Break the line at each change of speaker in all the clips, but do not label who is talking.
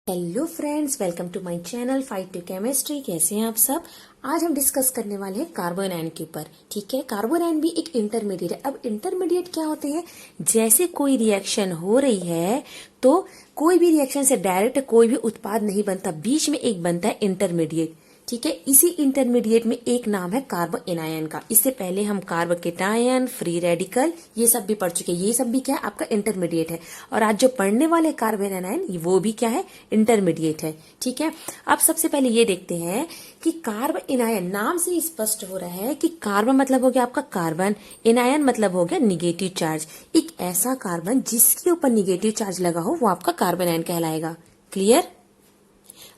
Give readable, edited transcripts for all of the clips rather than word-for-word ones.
Hello friends, welcome to my channel fight to chemistry. कैसे हैं आप सब। आज हम डिस्कस करने वाले हैं कार्बोनाइन के ऊपर। ठीक है, कार्बोनाइन भी एक इंटरमीडिएट है। अब इंटरमीडिएट क्या होते हैं? जैसे कोई रिएक्शन हो रही है तो कोई भी रिएक्शन से डायरेक्ट कोई भी उत्पाद नहीं बनता, बीच में एक बनता है इंटरमीडिएट। ठीक है, इसी इंटरमीडिएट में एक नाम है कार्बोएनायन का। इससे पहले हम कार्बोकेटायन, फ्री रेडिकल ये सब भी पढ़ चुके हैं। ये सब भी क्या है? आपका इंटरमीडिएट है। और आज जो पढ़ने वाले कार्बोएनायन वो भी क्या है? इंटरमीडिएट है। ठीक है, अब सबसे पहले ये देखते हैं कि कार्बोएनायन नाम से स्पष्ट हो रहा है कि कार्बन मतलब हो गया आपका कार्बन, एनायन मतलब हो गया निगेटिव चार्ज। एक ऐसा कार्बन जिसके ऊपर निगेटिव चार्ज लगा हो वो आपका कार्बोनाइन कहलाएगा। क्लियर?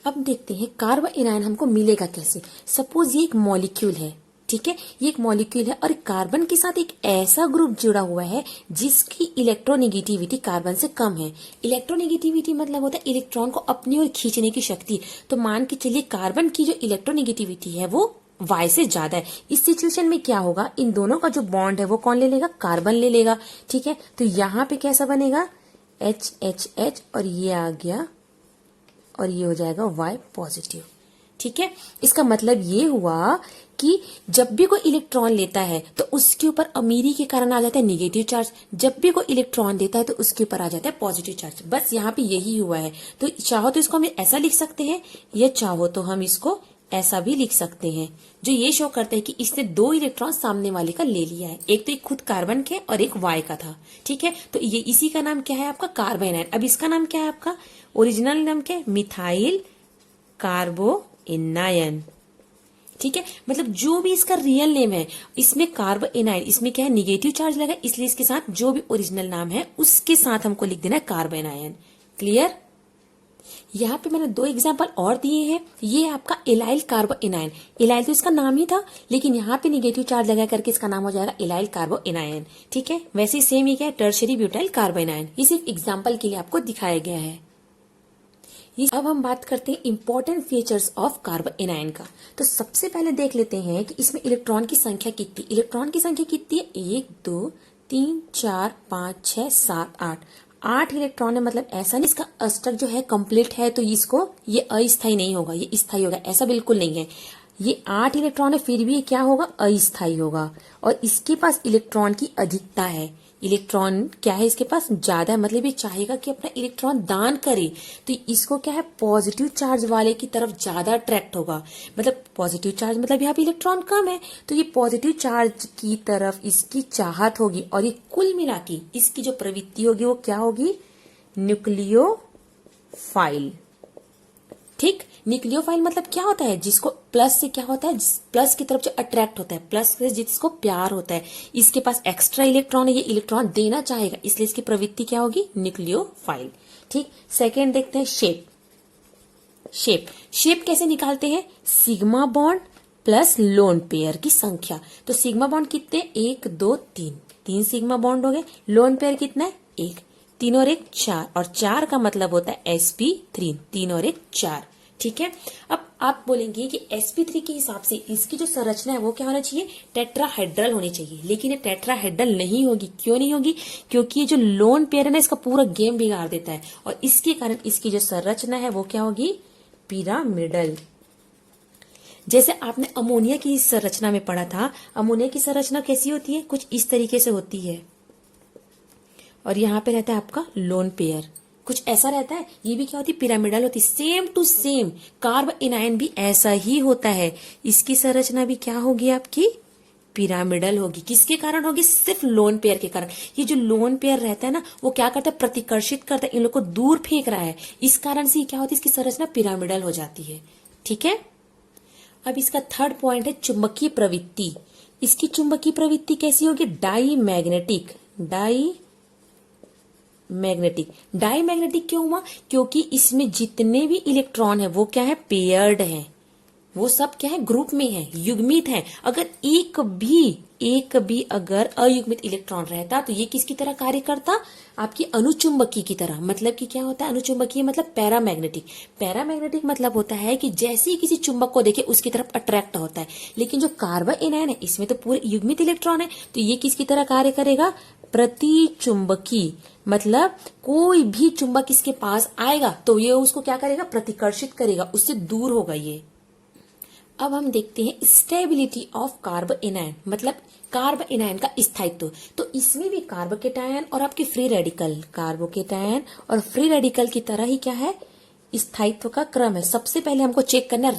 अब देखते हैं कार्बोएनायन हमको मिलेगा कैसे। सपोज ये एक मॉलिक्यूल है। ठीक है, ये एक मॉलिक्यूल है और कार्बन के साथ एक ऐसा ग्रुप जुड़ा हुआ है जिसकी इलेक्ट्रोनेगेटिविटी कार्बन से कम है। इलेक्ट्रोनेगेटिविटी मतलब होता है इलेक्ट्रॉन को अपनी ओर खींचने की शक्ति। तो मान के चलिए कार्बन की जो इलेक्ट्रोनेगेटिविटी है वो Y से ज्यादा है। इस सिचुएशन में क्या होगा? इन दोनों का जो बॉन्ड है वो कौन ले लेगा? कार्बन ले लेगा। ठीक है, तो यहाँ पे कैसा बनेगा? HHH और ये आ गया और ये हो जाएगा Y पॉजिटिव। ठीक है, इसका मतलब ये हुआ कि जब भी कोई इलेक्ट्रॉन लेता है तो उसके ऊपर अमीरी के कारण आ जाता है निगेटिव चार्ज, जब भी कोई इलेक्ट्रॉन देता है तो उसके ऊपर आ जाता है पॉजिटिव चार्ज। बस यहाँ पे यही हुआ है। तो चाहो तो इसको हम ऐसा लिख सकते हैं या चाहो तो हम इसको ऐसा भी लिख सकते हैं, जो ये शो करता है कि इसने दो इलेक्ट्रॉन सामने वाले का ले लिया है। एक तो एक खुद कार्बन के और एक Y का था। ठीक है, तो ये इसी का नाम क्या है? आपका कार्बोनाइन। अब इसका नाम क्या है? आपका ओरिजिनल नाम क्या है? मिथाइल कार्बोएनायन। ठीक है, मतलब जो भी इसका रियल नेम है, इसमें कार्बोएनायन, इसमें क्या है? निगेटिव चार्ज लगा, इसलिए इसके साथ जो भी ओरिजिनल नाम है उसके साथ हमको लिख देना है कार्बोएनायन। क्लियर? यहाँ पे मैंने दो एग्जाम्पल और दिए हैं। ये आपका एलाइल कार्बोएनायन। एलाइल तो इसका नाम ही था, लेकिन यहाँ पे निगेटिव चार्ज लगा करके इसका नाम हो जाएगा एलाइल कार्बोएनायन। ठीक है, वैसे सेम ही क्या है? Tertiary butyl कार्बोएनायन। ये सिर्फ एग्जाम्पल के लिए आपको दिखाया गया है। अब हम बात करते हैं इंपॉर्टेंट फीचर्स ऑफ कार्बोएनायन का। तो सबसे पहले देख लेते हैं कि इसमें इलेक्ट्रॉन की संख्या कितनी। इलेक्ट्रॉन की संख्या कितनी है? 1 2 3 4 5 6 7 8। 8 इलेक्ट्रॉन है। मतलब ऐसा नहीं इसका अस्टक जो है कंप्लीट है तो इसको ये अस्थायी नहीं होगा, ये स्थायी होगा, ऐसा बिल्कुल नहीं है। ये 8 इलेक्ट्रॉन है फिर भी ये क्या होगा? अस्थायी होगा। और इसके पास इलेक्ट्रॉन की अधिकता है। इलेक्ट्रॉन क्या है? इसके पास ज्यादा है, मतलब ये चाहेगा कि अपना इलेक्ट्रॉन दान करे, तो इसको क्या है? पॉजिटिव चार्ज वाले की तरफ ज्यादा अट्रैक्ट होगा। मतलब पॉजिटिव चार्ज मतलब यहाँ पे इलेक्ट्रॉन कम है, तो ये पॉजिटिव चार्ज की तरफ इसकी चाहत होगी। और ये कुल मिला के इसकी जो प्रवृत्ति होगी वो क्या होगी? न्यूक्लियोफाइल। ठीक, न्यूक्लियोफाइल मतलब क्या होता है? जिसको प्लस से क्या होता है? प्लस की तरफ जो अट्रैक्ट होता है, प्लस से जिसको प्यार होता है। इसके पास एक्स्ट्रा इलेक्ट्रॉन है, ये इलेक्ट्रॉन देना चाहेगा, इसलिए इसकी प्रवृत्ति क्या होगी? न्यूक्लियोफाइल। ठीक, सेकेंड देखते हैं शेप। शेप कैसे निकालते हैं? Sigma bond plus lone pair की संख्या। तो सिग्मा बॉन्ड कितने? 1 2 3, 3 सिग्मा बॉन्ड हो गए। लोन पेयर कितना है? 1। 3 और 1 4, और 4 का मतलब होता है sp3। 3 और 1 4। ठीक है, अब आप बोलेंगे कि sp3 के हिसाब से इसकी जो संरचना है वो क्या होना चाहिए? टेट्राहेड्रल होनी चाहिए, लेकिन ये टेट्राहेड्रल नहीं होगी। क्यों नहीं होगी? क्योंकि ये जो लोन पेयर है ना, इसका पूरा गेम बिगाड़ देता है, और इसके कारण इसकी जो संरचना है वो क्या होगी? पिरामिडल। जैसे आपने अमोनिया की संरचना में पढ़ा था, अमोनिया की संरचना कैसी होती है? कुछ इस तरीके से होती है, और यहाँ पे रहता है आपका लोन पेयर, कुछ ऐसा रहता है। ये भी क्या होती है? पिरामिडल होती है। सेम टू सेम कार्बोएनायन भी ऐसा ही होता है। इसकी संरचना भी क्या होगी? आपकी पिरामिडल होगी। किसके कारण होगी? सिर्फ लोन पेयर के कारण। ये जो लोन पेयर रहता है ना, वो क्या करता है? प्रतिकर्षित करता है, इन लोग को दूर फेंक रहा है। इस कारण से क्या होती है? इसकी संरचना पिरामिडल हो जाती है। ठीक है, अब इसका थर्ड पॉइंट है चुंबकीय प्रवृत्ति। इसकी चुंबकीय प्रवृत्ति कैसी होगी? डाईमैग्नेटिक। डाईमैग्नेटिक क्यों हुआ? क्योंकि इसमें जितने भी इलेक्ट्रॉन है वो क्या है? पेयर्ड है। वो सब क्या है, ग्रुप में है, युग्मित है। अगर एक भी अगर अयुग्मित इलेक्ट्रॉन रहता तो ये किसकी तरह कार्य करता, आपकी अनुचुंबकीय की तरह। मतलब कि क्या होता है अनुचुंबकीय, मतलब पैरामैग्नेटिक। पैरामैग्नेटिक मतलब होता है कि जैसे ही किसी चुंबक को देखे उसकी तरफ अट्रैक्ट होता है। लेकिन जो कार्बन एनायन है इसमें तो पूरे युग्मित इलेक्ट्रॉन है, तो ये किसकी तरह कार्य करेगा, प्रतिचुंबकीय। मतलब कोई भी चुंबक इसके पास आएगा तो ये उसको क्या करेगा, प्रतिकर्षित करेगा, उससे दूर होगा ये। अब हम देखते हैं स्टेबिलिटी ऑफ कार्बन एनायन, मतलब कार्बन एनायन का स्थायित्व। तो इसमें भी कार्बोकेटायन और आपके फ्री रेडिकल, कार्बोकेटायन और फ्री रेडिकल की तरह ही क्या है, स्थायित्व का क्रम है। सबसे पहले हमको चेक करना है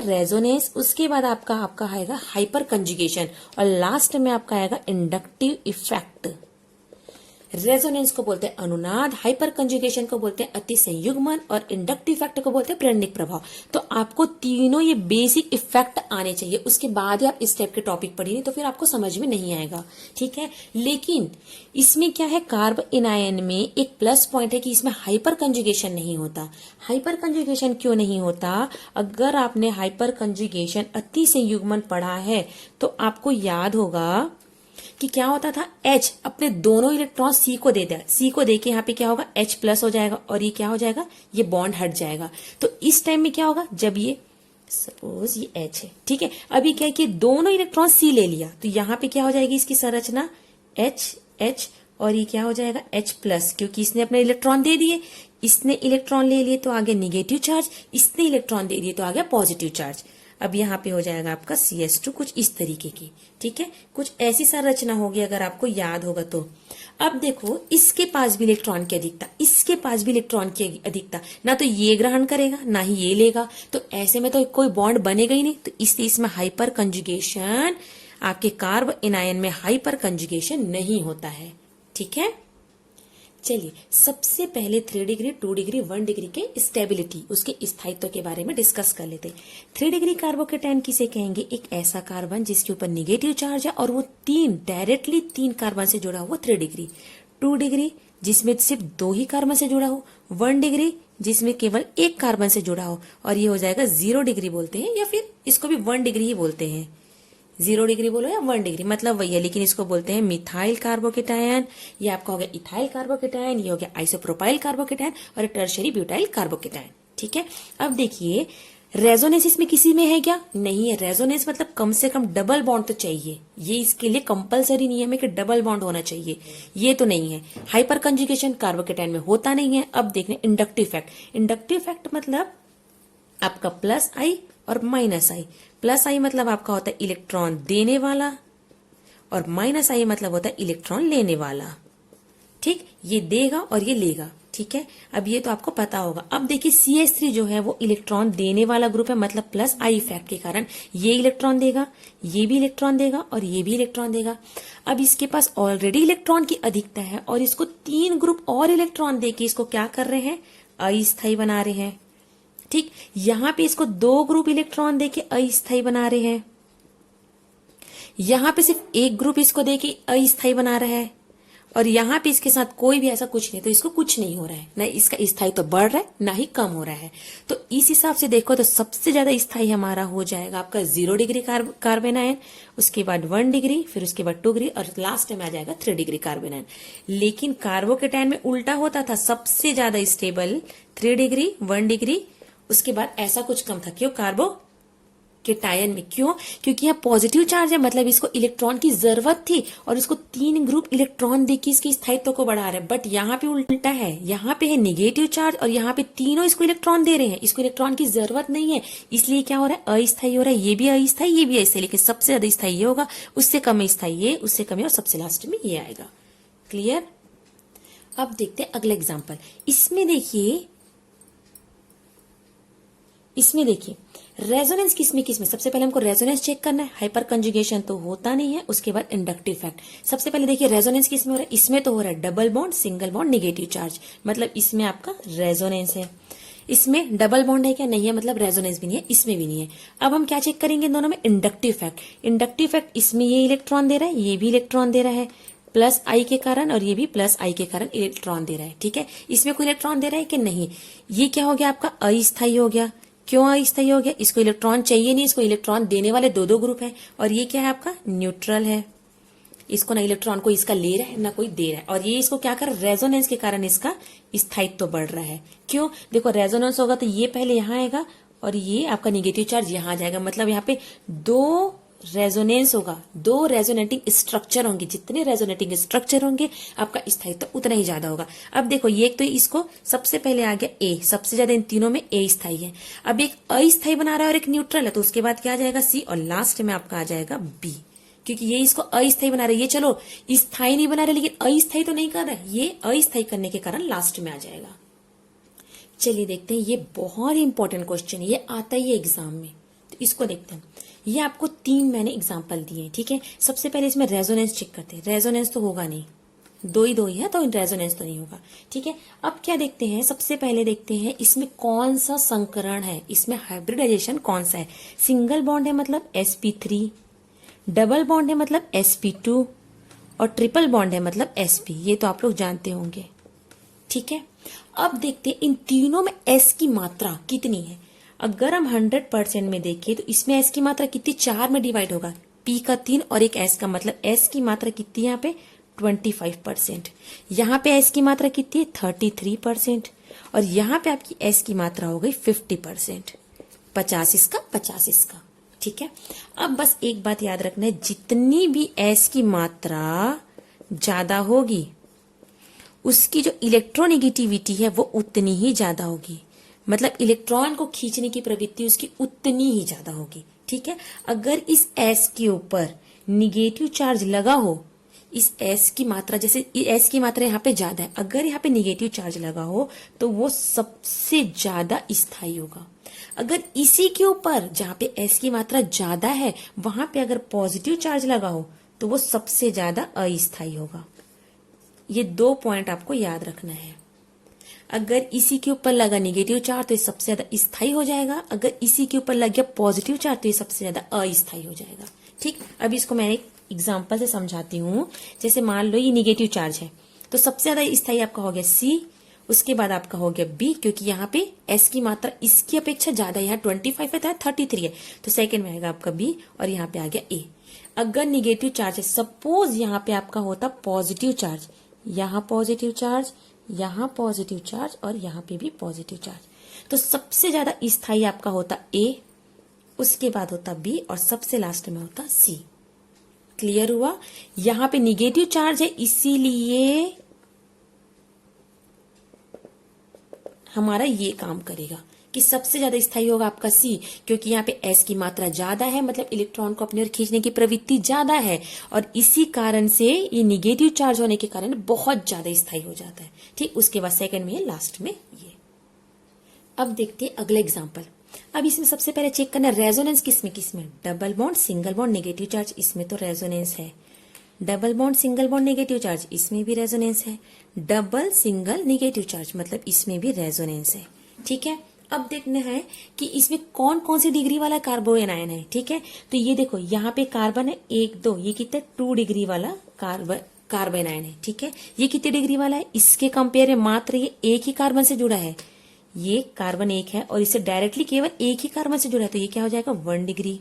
रेजोनेंस, उसके बाद आपका आएगा हाइपर कंजुगेशन और लास्ट में आपका आएगा इंडक्टिव इफेक्ट। रेजोनेंस को बोलते हैं अनुनाद, हाइपर कंजुगेशन को बोलते हैं अति संयुग्मन और इंडक्टिव इफेक्ट को बोलते हैं प्रेरणिक प्रभाव। तो आपको तीनों ये बेसिक इफेक्ट आने चाहिए, उसके बाद ही आप इस टाइप के टॉपिक पढ़िए, तो फिर आपको समझ में नहीं आएगा, ठीक है। लेकिन इसमें क्या है, कार्बन एनायन में एक प्लस पॉइंट है कि इसमें हाइपर कंजुगेशन नहीं होता। हाइपर कंजुगेशन क्यों नहीं होता, अगर आपने हाइपर कंजुगेशन अति संयुग्मन पढ़ा है तो आपको याद होगा कि क्या होता था, H अपने दोनों इलेक्ट्रॉन C को दे दिया, C को देके यहाँ पे क्या होगा, H प्लस हो जाएगा और ये क्या हो जाएगा, ये बॉन्ड हट जाएगा। तो इस टाइम में क्या होगा, जब ये सपोज ये H है, ठीक है, अभी क्या है कि दोनों इलेक्ट्रॉन C ले लिया तो यहाँ पे क्या हो जाएगी इसकी संरचना H और ये क्या हो जाएगा H प्लस, क्योंकि इसने अपने इलेक्ट्रॉन दे दिए, इसने इलेक्ट्रॉन ले लिए तो आ गया निगेटिव चार्ज, इसने इलेक्ट्रॉन दे दिए तो आ गया पॉजिटिव चार्ज। अब यहाँ पे हो जाएगा आपका CS2 कुछ इस तरीके की, ठीक है, कुछ ऐसी संरचना होगी अगर आपको याद होगा तो। अब देखो इसके पास भी इलेक्ट्रॉन की अधिकता, इसके पास भी इलेक्ट्रॉन की अधिकता, ना तो ये ग्रहण करेगा ना ही ये लेगा, तो ऐसे में तो कोई बॉन्ड बनेगा ही नहीं। तो इसलिए इसमें हाइपर कंजुगेशन, आपके कार्बन एनायन में हाइपर कंजुगेशन नहीं होता है, ठीक है। चलिए सबसे पहले 3 डिग्री, 2 डिग्री, 1 डिग्री के स्टेबिलिटी, उसके स्थायित्व के बारे में डिस्कस कर लेते हैं। 3 डिग्री कार्बोकेटायन किसे कहेंगे, एक ऐसा कार्बन जिसके ऊपर निगेटिव चार्ज है और वो डायरेक्टली 3 कार्बन से जुड़ा हुआ 3 डिग्री। 2 डिग्री जिसमें सिर्फ 2 ही कार्बन से जुड़ा हो। 1 डिग्री जिसमें केवल 1 कार्बन से जुड़ा हो, और ये हो जाएगा 0 डिग्री बोलते हैं, या फिर इसको भी 1 डिग्री ही बोलते हैं। 0 डिग्री बोलो या 1 डिग्री मतलब वही है, लेकिन इसको बोलते हैं मिथाइल कार्बोकेटायन। ये आपका हो गया इथाइल कार्बोकेटायन, ये हो गया आइसोप्रोपाइल कार्बोकेटायन और टर्शरी ब्यूटाइल कार्बोकेटायन, ठीक है। अब देखिए रेजोनेंस इसमें किसी में है क्या, नहीं है। रेजोनेंस मतलब कम से कम डबल बॉन्ड तो चाहिए, ये इसके लिए कंपलसरी नियम है कि डबल बॉन्ड होना चाहिए, ये तो नहीं है। हाइपर कंजुगेशन कार्बोकेटायन में होता नहीं है। अब देखने इंडक्टिव इफेक्ट। इंडक्टिव इफेक्ट मतलब आपका प्लस आई और माइनस आई। प्लस आई मतलब आपका होता है इलेक्ट्रॉन देने वाला और माइनस आई मतलब होता है इलेक्ट्रॉन लेने वाला, ठीक, ये देगा और ये लेगा, ठीक है। अब ये तो आपको पता होगा। अब देखिए CH3 जो है वो इलेक्ट्रॉन देने वाला ग्रुप है, मतलब प्लस आई इफेक्ट के कारण ये इलेक्ट्रॉन देगा, ये भी इलेक्ट्रॉन देगा और ये भी इलेक्ट्रॉन देगा। अब इसके पास ऑलरेडी इलेक्ट्रॉन की अधिकता है और इसको 3 ग्रुप और इलेक्ट्रॉन देके इसको क्या कर रहे हैं, अस्थायी बना रहे हैं, ठीक। यहां पे इसको 2 ग्रुप इलेक्ट्रॉन देके अस्थायी बना रहे हैं, यहां पे सिर्फ 1 ग्रुप इसको देके अस्थायी बना रहा है, और यहां पे इसके साथ कोई भी ऐसा कुछ नहीं, तो इसको कुछ नहीं हो रहा है, ना इसका स्थायी तो बढ़ रहा है ना ही कम हो रहा है। तो इस हिसाब से देखो तो सबसे ज्यादा स्थायी हमारा हो जाएगा आपका 0 डिग्री कार्बन आयन, उसके बाद 1 डिग्री, फिर उसके बाद 2 डिग्री और लास्ट में आ जाएगा 3 डिग्री कार्बन आयन। लेकिन कार्बोकेटायन में उल्टा होता था, सबसे ज्यादा स्टेबल 3 डिग्री, 1 डिग्री, उसके बाद ऐसा कुछ कम था। क्यों, कार्बोकेटायन में क्यों, क्योंकि यहाँ पॉजिटिव चार्ज है, मतलब इसको इलेक्ट्रॉन की जरूरत थी और इसको 3 ग्रुप इलेक्ट्रॉन देके इसके स्थायित्व को बढ़ा रहे हैं। बट यहाँ पे उल्टा है, यहाँ पे है निगेटिव चार्ज और यहाँ पे तीनों इसको इलेक्ट्रॉन दे रहे हैं, इसको इलेक्ट्रॉन की जरूरत नहीं है, इसलिए क्या हो रहा है, अस्थायी हो रहा है। ये भी अस्थायी, ये भी अस्थायी, लेकिन सबसे ज्यादा स्थायी ये होगा, उससे कम स्थायी ये, उससे कम और सबसे लास्ट में ये आएगा। क्लियर। अब देखते हैं अगला एग्जाम्पल। इसमें देखिए रेजोनेंस किसमें, सबसे पहले हमको रेजोनेंस चेक करना है। हाइपर कंजुगेशन तो होता नहीं है, उसके बाद इंडक्टिव इफेक्ट। सबसे पहले देखिए रेजोनेंस किसमें हो रहा है, इसमें तो हो रहा है double bond, single bond, negative charge, मतलब इसमें आपका रेजोनेंस है। इसमें डबल बॉन्ड है क्या, नहीं है, मतलब रेजोनेंस भी नहीं है, इसमें भी नहीं है। अब हम क्या चेक करेंगे दोनों में, इंडक्टिव इफेक्ट। इंडक्टिव इफेक्ट इसमें ये इलेक्ट्रॉन दे रहा है, ये भी इलेक्ट्रॉन दे रहा है प्लस आई के कारण, और ये भी प्लस आई के कारण इलेक्ट्रॉन दे रहा है, ठीक है। इसमें कोई इलेक्ट्रॉन दे रहा है कि नहीं, ये क्या हो गया आपका अस्थायी हो गया। क्यों अस्थायी हो गया? इसको इलेक्ट्रॉन चाहिए नहीं, इसको इलेक्ट्रॉन देने वाले दो दो ग्रुप है, और ये क्या है आपका? न्यूट्रल है। इसको ना इलेक्ट्रॉन को इसका ले रहा है ना कोई दे रहा है, और ये इसको क्या कर रहा है? रेजोनेंस के कारण इसका स्थायित्व तो बढ़ रहा है। क्यों? देखो रेजोनेंस होगा तो ये पहले यहां आएगा और ये आपका निगेटिव चार्ज यहां आ जाएगा, मतलब यहाँ पे दो रेजोनेंस होगा, दो रेजोनेटिंग स्ट्रक्चर होंगे। जितने रेजोनेटिंग स्ट्रक्चर होंगे आपका स्थायित्व तो उतना ही ज्यादा होगा। अब देखो ये एक तो इसको सबसे पहले आ गया ए, सबसे ज्यादा इन तीनों में ए स्थायी है। अब एक अस्थायी बना रहा है और एक न्यूट्रल है, तो उसके बाद क्या आ जाएगा? सी, और लास्ट में आपका आ जाएगा बी, क्योंकि ये इसको अस्थायी बना रहे हैं। ये चलो स्थायी नहीं बना रहे लेकिन अस्थायी तो नहीं कर रहा है, ये अस्थायी करने के कारण लास्ट में आ जाएगा। चलिए देखते हैं, ये बहुत ही इंपॉर्टेंट क्वेश्चन है, ये आता ही है एग्जाम में, तो इसको देखते हैं। ये आपको 3 मैंने एग्जाम्पल दिए हैं, ठीक है। सबसे पहले इसमें रेजोनेंस चेक करते हैं। रेजोनेंस तो होगा नहीं, दो ही है तो रेजोनेंस तो नहीं होगा, ठीक है। अब क्या देखते हैं? सबसे पहले देखते हैं इसमें कौन सा संकरण है, इसमें हाइब्रिडाइजेशन कौन सा है। सिंगल बॉन्ड है मतलब sp3, डबल बॉन्ड है मतलब sp2, और ट्रिपल बॉन्ड है मतलब sp। ये तो आप लोग जानते होंगे, ठीक है। अब देखते हैं इन तीनों में s की मात्रा कितनी है। अगर हम 100% में देखें तो इसमें s की मात्रा कितनी? 4 में डिवाइड होगा, p का 3 और एक s का, मतलब s की मात्रा कितनी यहाँ पे? 25%। यहाँ पे s की मात्रा कितनी है? 33%। और यहाँ पे आपकी s की मात्रा हो गई 50%। 50 इसका 50 इसका, ठीक है। अब बस एक बात याद रखना है, जितनी भी s की मात्रा ज्यादा होगी उसकी जो इलेक्ट्रोनेगेटिविटी है वो उतनी ही ज्यादा होगी, मतलब इलेक्ट्रॉन को खींचने की प्रवृत्ति उसकी उतनी ही ज्यादा होगी, ठीक है। अगर इस s के ऊपर निगेटिव चार्ज लगा हो, इस s की मात्रा, जैसे s की मात्रा यहाँ पे ज्यादा है, अगर यहाँ पे निगेटिव चार्ज लगा हो तो वो सबसे ज्यादा स्थायी होगा। अगर इसी के ऊपर जहां पे s की मात्रा ज्यादा है वहां पे अगर पॉजिटिव चार्ज लगा हो तो वो सबसे ज्यादा अस्थायी होगा। ये 2 पॉइंट आपको याद रखना है। अगर इसी के ऊपर लगा निगेटिव चार्ज तो ये सबसे ज्यादा स्थायी हो जाएगा, अगर इसी के ऊपर लग गया पॉजिटिव चार्ज तो ये सबसे ज्यादा अस्थायी हो जाएगा, ठीक। अब इसको मैं एक एग्जांपल से समझाती हूँ। जैसे मान लो ये निगेटिव चार्ज है तो सबसे ज्यादा स्थायी आपका हो गया C, उसके बाद आपका हो गया B, क्योंकि यहाँ पे S की मात्रा इसकी अपेक्षा ज्यादा है, यहाँ 25 है तो 33 है, तो सेकंड में आएगा आपका B, और यहाँ पे आ गया A। अगर निगेटिव चार्ज है, सपोज यहाँ पे आपका होता पॉजिटिव चार्ज, यहाँ पॉजिटिव चार्ज, यहाँ पॉजिटिव चार्ज, और यहाँ पे भी पॉजिटिव चार्ज, तो सबसे ज्यादा स्थायी आपका होता A, उसके बाद होता B, और सबसे लास्ट में होता C। क्लियर हुआ? यहाँ पे निगेटिव चार्ज है इसीलिए हमारा ये काम करेगा कि सबसे ज्यादा स्थायी होगा आपका C, क्योंकि यहाँ पे S की मात्रा ज्यादा है, मतलब इलेक्ट्रॉन को अपनी ओर खींचने की प्रवृत्ति ज्यादा है, और इसी कारण से ये निगेटिव चार्ज होने के कारण बहुत ज्यादा स्थायी हो जाता है, ठीक। उसके बाद सेकंड में, लास्ट में ये। अब देखते हैं अगला एग्जाम्पल। अब इसमें सबसे पहले चेक करना रेजोनेंस किसमें किसमें। Double bond single bond negative charge, इसमें तो रेजोनेंस है। Double bond single bond negative charge, इसमें भी रेजोनेंस है। डबल सिंगल नेगेटिव चार्ज, मतलब इसमें भी रेजोनेंस है, ठीक है। अब देखना है कि इसमें कौन कौन सी डिग्री वाला कार्बोन आयन है, ठीक है। तो ये देखो यहाँ पे कार्बन है 1 2, ये कितना 2 डिग्री वाला कार्बन आयन है, ठीक है। ये कितने डिग्री वाला है? इसके कंपेयर में मात्र ये एक ही कार्बन से जुड़ा है, ये कार्बन 1 है, और इससे डायरेक्टली केवल एक ही कार्बन से जुड़ा है, तो ये क्या हो जाएगा 1 डिग्री,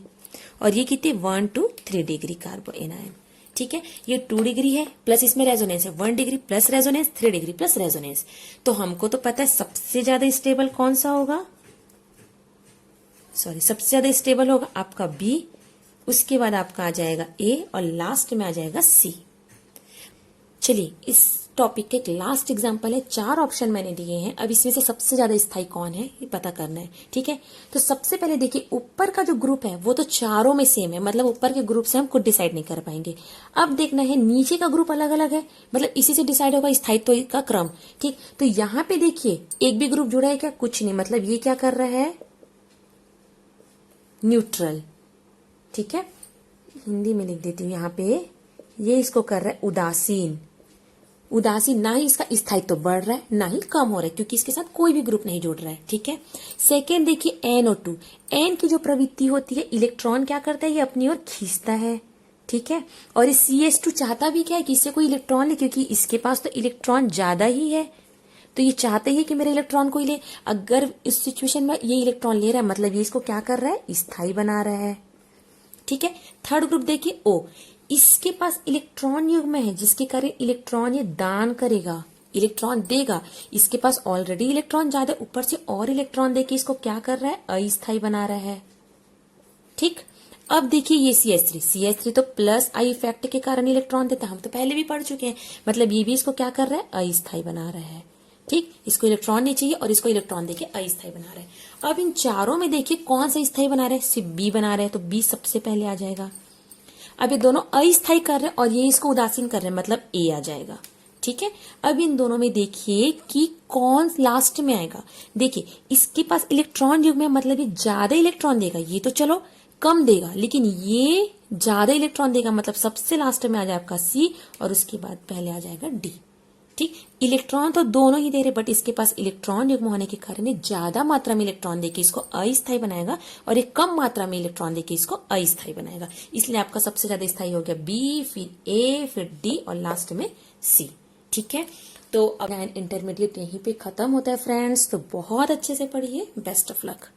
और ये कितने 1 2 3 डिग्री कार्बन आयन, ठीक है। ये 2 डिग्री है, प्लस इसमें रेजोनेंस है 1 degree plus resonance 3 degree plus resonance. तो हमको तो पता है सबसे ज्यादा स्टेबल कौन सा होगा, सबसे ज्यादा स्टेबल होगा आपका B, उसके बाद आपका आ जाएगा A, और लास्ट में आ जाएगा C। चलिए इस टॉपिक के एक लास्ट एग्जांपल है, 4 ऑप्शन मैंने दिए हैं। अब इसमें से सबसे ज्यादा स्थायी कौन है ये पता करना है, ठीक है। तो सबसे पहले देखिए ऊपर का जो ग्रुप है वो तो चारों में सेम है, मतलब ऊपर के ग्रुप से हम खुद डिसाइड नहीं कर पाएंगे। अब देखना है नीचे का ग्रुप अलग अलग है, मतलब इसी से डिसाइड होगा स्थायित्व का क्रम, ठीक। तो यहाँ पे देखिए एक भी ग्रुप जुड़ा है क्या? कुछ नहीं, मतलब ये क्या कर रहा है? न्यूट्रल, ठीक है। हिंदी में लिख देती हूँ यहाँ पे, ये इसको कर रहा है उदासीन। उदासीन, ना ही इसका स्थायित्व बढ़ रहा है ना ही कम हो रहा है, क्योंकि इसके साथ कोई भी ग्रुप नहीं जुड़ रहा है, ठीक है। सेकेंड देखिए NO2, N की जो प्रवृत्ति होती है, इलेक्ट्रॉन क्या करता है? ये अपनी ओर खींचता है, ठीक है। और ये CH2 चाहता भी क्या है कि इससे कोई इलेक्ट्रॉन ले, क्योंकि इसके पास तो इलेक्ट्रॉन ज्यादा ही है, तो ये चाहते ही कि मेरे इलेक्ट्रॉन को ही ले। अगर इस सिचुएशन में ये इलेक्ट्रॉन ले रहा है मतलब ये इसको क्या कर रहा है, स्थायी बना रहा है। ठीक है। थर्ड ग्रुप देखिए ओ, इसके पास इलेक्ट्रॉन युग्म है जिसके कारण इलेक्ट्रॉन ये दान करेगा, इलेक्ट्रॉन देगा। इसके पास ऑलरेडी इलेक्ट्रॉन ज्यादा, ऊपर से और इलेक्ट्रॉन देके इसको क्या कर रहा है, अस्थायी बना रहा है। ठीक। अब देखिए ये CH3 तो प्लस आई इफेक्ट के कारण इलेक्ट्रॉन देता है, हम तो पहले भी पढ़ चुके हैं। मतलब ये भी इसको क्या कर रहा है, अस्थायी बना रहा है। ठीक। इसको इलेक्ट्रॉन नहीं चाहिए और इसको इलेक्ट्रॉन देके अस्थायी बना रहा है। अब इन चारों में देखिए कौन सा स्थायी बना रहा है, सिर्फ बी बना रहे हैं, तो बी सबसे पहले आ जाएगा। अब ये दोनों अस्थायी कर रहे हैं और ये इसको उदासीन कर रहे हैं, मतलब ए आ जाएगा। ठीक है। अब इन दोनों में देखिए कि कौन लास्ट में आएगा। देखिए इसके पास इलेक्ट्रॉन युग्म है, मतलब ये ज्यादा इलेक्ट्रॉन देगा, ये तो चलो कम देगा, लेकिन ये ज्यादा इलेक्ट्रॉन देगा, मतलब सबसे लास्ट में आ जाए आपका सी और उसके बाद पहले आ जाएगा डी। ठीक। इलेक्ट्रॉन तो दोनों ही दे रहे, बट इसके पास इलेक्ट्रॉन युग्म होने के कारण ये ज्यादा मात्रा में इलेक्ट्रॉन देके इसको अस्थायी बनाएगा और ये कम मात्रा में इलेक्ट्रॉन देके इसको अस्थायी बनाएगा। इसलिए आपका सबसे ज्यादा स्थायी हो गया बी, फिर ए, फिर डी और लास्ट में सी। ठीक है। तो अब इंटरमीडिएट यहीं पे खत्म होता है फ्रेंड्स। तो बहुत अच्छे से पढ़िए। Best of luck.